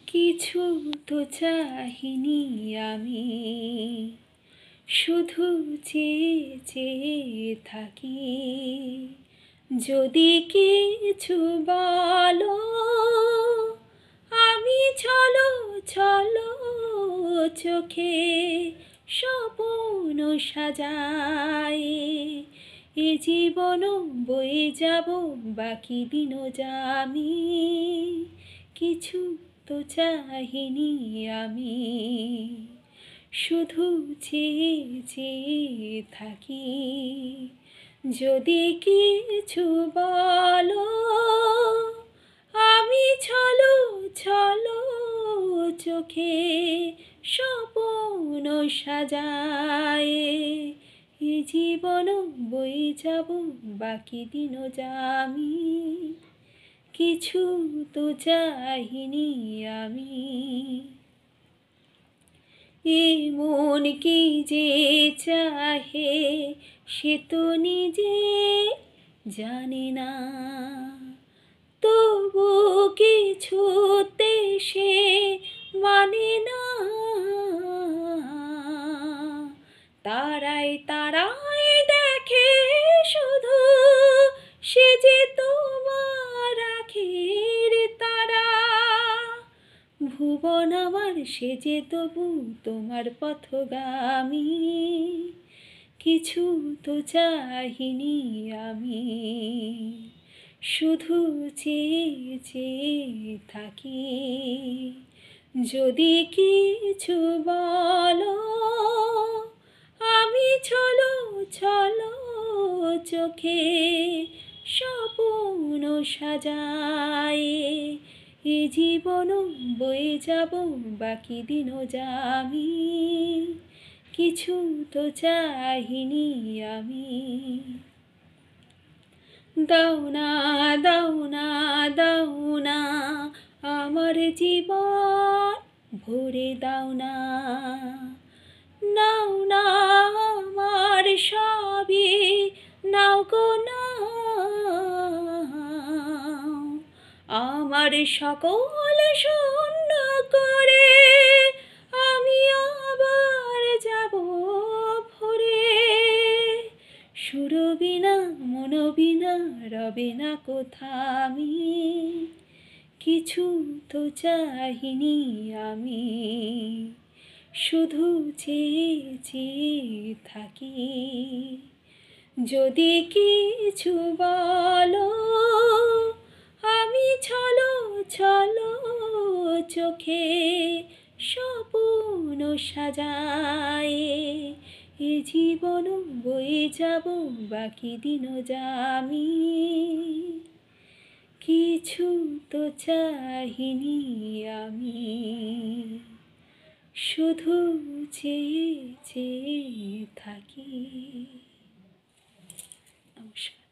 কিছু তো চাহিনি আমি, শুধু চেয়ে চেয়ে থাকি। যদি কিছু বলো আমি ছলো ছলো চোখে স্বপ্ন সাজাই। এ জীবন বয়ে যাব বাকি দিনও যামি, কিছু তো চাহিনি আমি, শুধু চেয়ে চেয়ে থাকি। যদি কিছু বলো আমি ছলো ছলো চোখে স্বপ্ন সাজাই। এ জীবন বয়ে যাব বাকি দিনও যামি, কিছু তো চাহিনি আমি। এ মন কি যে চাহে সে তো নিজে জানে না, তবু কিছুতে সে মানে না। তারাই তারাই দেখে শুধু, সে যে তোমার আখের তারা। ভুবন আমার সে যে তবু তোমার পথগামী, কিছু তো চাহিনি আমি, শুধু চেয়ে চেয়ে থাকি। যদি কিছু বলো আমি ছলো ছলো চোখে স্বপ্ন সাজাই। এ জীবন বয়ে যাব বাকি দিনও যামি, কিছু তো চাহিনি আমি। দাও না দাও না দাও না আমার জীবন ভরে দাও না। নাও না আমার সবই নাও গো নাও, আমার সকল শূন্য করে আমি আবার যাব ভরে। সুর বিনা মন বিনা রবে না কোথা আমি, কিছু তো চাহিনি আমি, শুধু চেয়ে চেয়ে থাকি। যদি কিছু বলো আমি ছলো ছলো চোখে স্বপ্ন সাজাই। এ জীবন বয়ে যাব বাকি দিনও যামি, কিছু তো চাহিনি আমি, শুধু চেয়ে চেয়ে থাকি। নমস্কার।